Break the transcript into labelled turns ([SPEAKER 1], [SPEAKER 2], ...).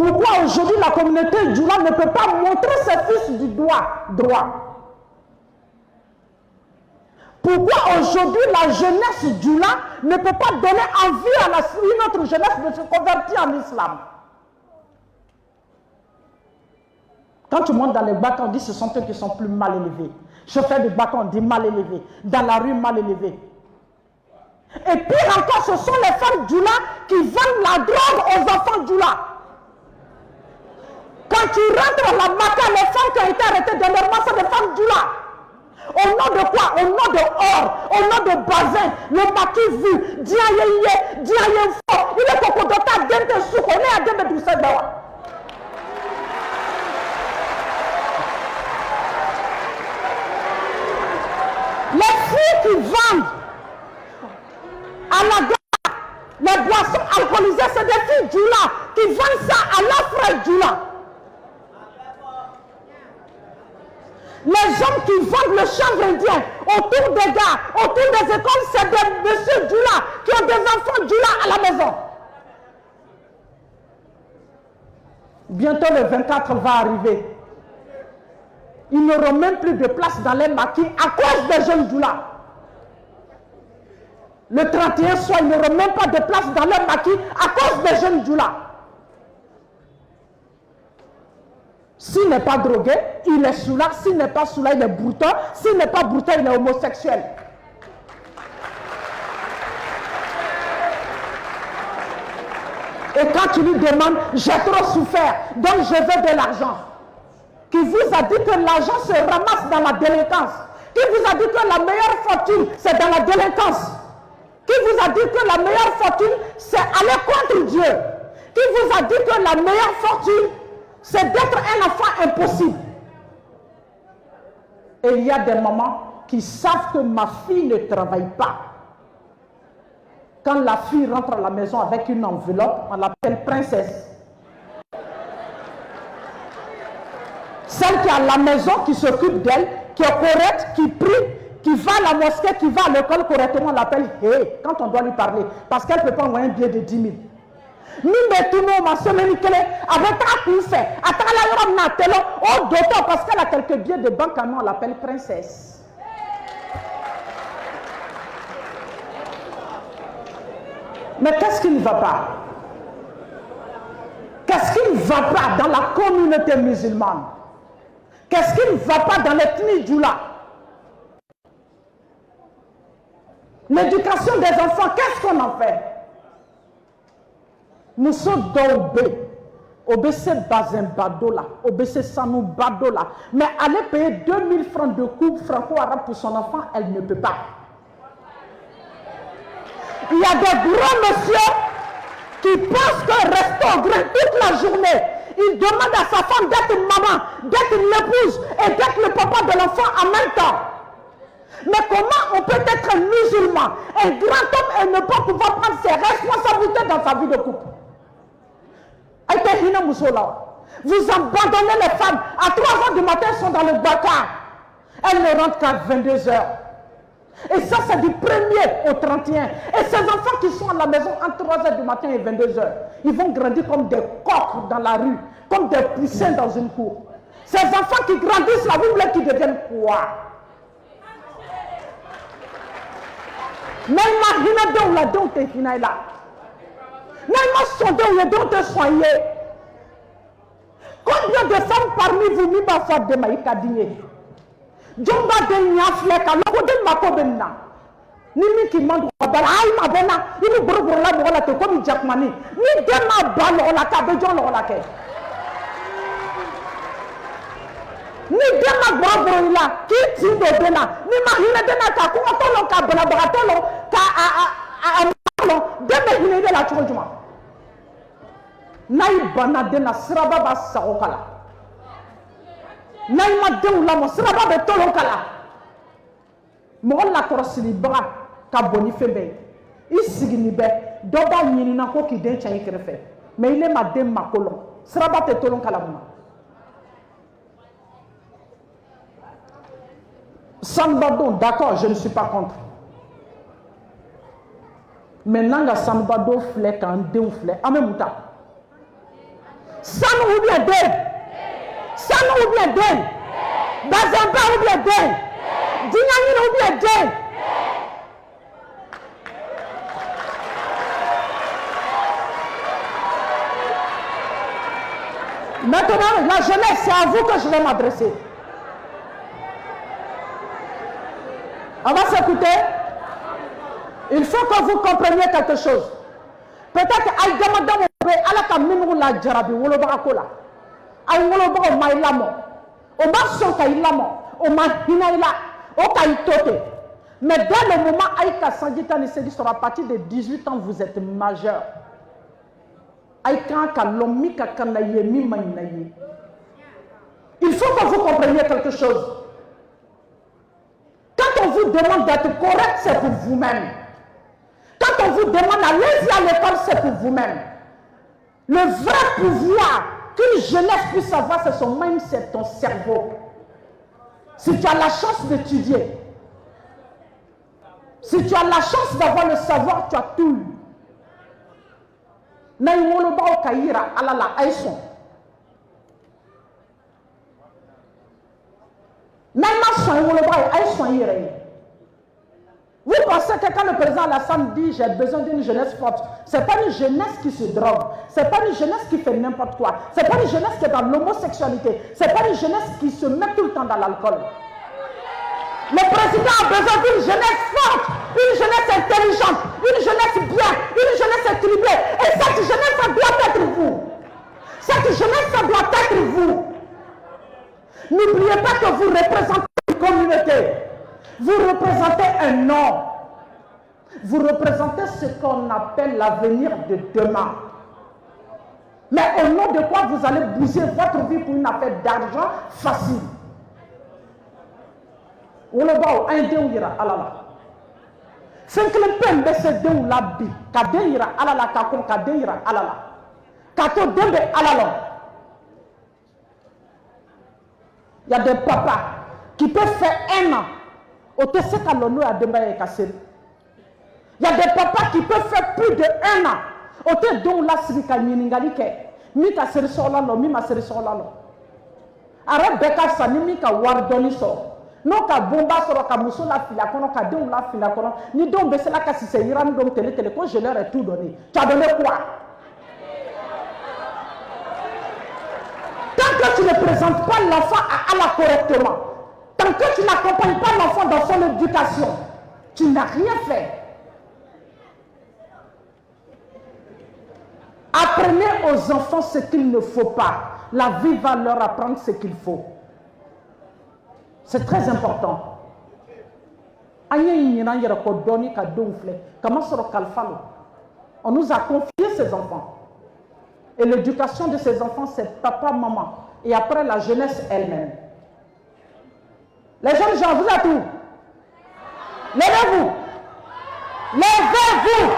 [SPEAKER 1] Pourquoi aujourd'hui la communauté Djoula ne peut pas montrer ses fils du doigt droit? Pourquoi aujourd'hui la jeunesse Djoula ne peut pas donner envie à une autre jeunesse de se convertir en islam? Quand tu montes dans les bacs, on dit que ce sont eux qui sont plus mal élevés. Chauffeur de bac, on dit mal élevé. Dans la rue, mal élevé. Et pire encore, ce sont les femmes Djoula qui vendent la drogue aux enfants Djoula. Quand tu rentres à la Maka, les femmes qui ont été arrêtées dernièrement sont des femmes Djoula. Au nom de quoi? Au nom de or, au nom de bazin, le maquis vu, diaye, diaye fort, il est coco-dota, dente souk, on est à Deme Doucet Dawa. Les filles qui vendent à la gare les boissons alcoolisées, c'est des filles Djoula qui vendent ça à leurs frères Djoula. Les hommes qui vendent le chanvre indien autour des gares, autour des écoles, c'est des messieurs Djoula qui ont des enfants Djoula à la maison. Bientôt le 24 va arriver. Ils n'auront même plus de place dans les maquis à cause des jeunes Djoula. Le 31 soir, ils n'auront même pas de place dans les maquis à cause des jeunes Djoula. S'il n'est pas drogué, il est sous là. S'il n'est pas sous là, il est brouton. S'il n'est pas brouton, il est homosexuel. Et quand tu lui demandes, j'ai trop souffert, donc je veux de l'argent. Qui vous a dit que l'argent se ramasse dans la délinquance? Qui vous a dit que la meilleure fortune, c'est dans la délinquance? Qui vous a dit que la meilleure fortune, c'est aller contre Dieu? Qui vous a dit que la meilleure fortune, c'est d'être un enfant impossible? Et il y a des mamans qui savent que ma fille ne travaille pas. Quand la fille rentre à la maison avec une enveloppe, on l'appelle princesse. Celle qui est à la maison, qui s'occupe d'elle, qui est correcte, qui prie, qui va à la mosquée, qui va à l'école correctement, on l'appelle hé, quand on doit lui parler. Parce qu'elle ne peut pas envoyer un billet de 10 000. Nous mettons ma semaine avec un coup fait. Au docteur, parce qu'elle a quelques billets de banque à nous, on l'appelle princesse. Mais qu'est-ce qui ne va pas? Qu'est-ce qui ne va pas dans la communauté musulmane? Qu'est-ce qui ne va pas dans l'ethnie Djoula? L'éducation des enfants, qu'est-ce qu'on en fait? Nous sommes dans obéissez Bazin Badola, obéissez Sanou Badola. Mais aller payer 2000 francs de coupe franco-arabe pour son enfant, elle ne peut pas. Il y a des gros messieurs qui pensent que rester au grain toute la journée, il demande à sa femme d'être maman, d'être l'épouse et d'être le papa de l'enfant en même temps. Mais comment on peut être musulman, un grand homme, et ne pas pouvoir prendre ses responsabilités dans sa vie de couple? Vous abandonnez les femmes. À 3 h du matin, elles sont dans le Dakar. Elles ne rentrent qu'à 22 h. Et ça, c'est du 1er au 31. Et ces enfants qui sont à la maison entre 3 h du matin et 22 h, ils vont grandir comme des coqs dans la rue, comme des poussins dans une cour. Ces enfants qui grandissent là, vous voulez qu'ils deviennent quoi? Combien de femmes parmi vous n'y pas fait de maïka digné? Jomba de nyaflek à l'eau de ma cobenna. Nimi qui mande à Balaï ma bena, il nous brûle la bola comme Jackmani. Ni dema ban la cabedjon la ke. Ni dema bravo là, qui tinde bena, ni marine de na ka ko tolo ka bela baratolo ka a deme hine de la chonjuma. Naï banade na siraba ba saokala. Naï ma deula mo siraba be tolokala. Mo la korosili bra ka boni febe. Isigini be doba nyini na ko ki den chan ikrefe. Mais il est ma dem makolon. Siraba te tolokala buma. Sanbado, d'accord, je ne suis pas contre. Maintenant, la Sanbado flèque en deux flèques. En même temps. Sanou ou bien Den? Sanou ou bien Den? Bazamba ou bien Den? Dignanine ou bien Den? Maintenant, la jeunesse, c'est à vous que je vais m'adresser. On va s'écouter. Il faut que vous compreniez quelque chose. Peut-être Aïdamadan Alaka Minou la Jarabi, Wolobarakola. Aïwolobo Maïlamo. Oma Sonka Ilamo. Oma Hinaïla. Oka Itote. Mais dès le moment Aïka Sangita Nisedi sera parti de 18 ans, vous êtes majeur. Il faut que vous compreniez quelque chose. Quand on vous demande d'être correct, c'est pour vous-même. Quand on vous demande allez-y à l'école, c'est pour vous-même. Le vrai pouvoir qu'une jeunesse puisse avoir, c'est son mindset, ton cerveau. Si tu as la chance d'étudier, si tu as la chance d'avoir le savoir, tu as tout eu. Naïwoloba Kaira alala Aïson. Vous pensez que quand le président Alassane dit j'ai besoin d'une jeunesse forte, ce n'est pas une jeunesse qui se drogue, ce n'est pas une jeunesse qui fait n'importe quoi, ce n'est pas une jeunesse qui est dans l'homosexualité, ce n'est pas une jeunesse qui se met tout le temps dans l'alcool. Le président a besoin d'une jeunesse forte, une jeunesse intelligente, une jeunesse bien, une jeunesse équilibrée. Et cette jeunesse, ça doit être vous. Cette jeunesse, ça doit être vous. N'oubliez pas que vous représentez une communauté. Vous représentez un nom. Vous représentez ce qu'on appelle l'avenir de demain. Mais au nom de quoi vous allez bouger votre vie pour une affaire d'argent facile? Wolobao un deuyira alala. Senkle pembe se deu labi. Ka deuyira alala kakon ka deuyira alala. Kato dembe alala. Il y a des papas qui peuvent faire un an. Au tesse kalono a dembe e kaseri. Il y a des papas qui peuvent faire plus de un an. Au te dou la sirika miningali ke. Mi ka seri solalo, mi ma seri solalo. Ara beka sa ni mi ka wardoni so. Non ka bomba soro ka muso la fila kono ka denw la fila kono ni denw be se la ka sise yiran dom tele tele ko je leur ai tout donné. Tu as donné quoi? Tant que tu ne présentes pas l'enfant à Allah correctement, tant que tu n'accompagnes pas l'enfant dans son éducation, tu n'as rien fait. Apprenez aux enfants ce qu'il ne faut pas. La vie va leur apprendre ce qu'il faut. C'est très important. On nous a confié ces enfants. Et l'éducation de ces enfants, c'est papa, maman. Et après, la jeunesse elle-même. Les jeunes gens, vous êtes où? Levez-vous. Levez-vous.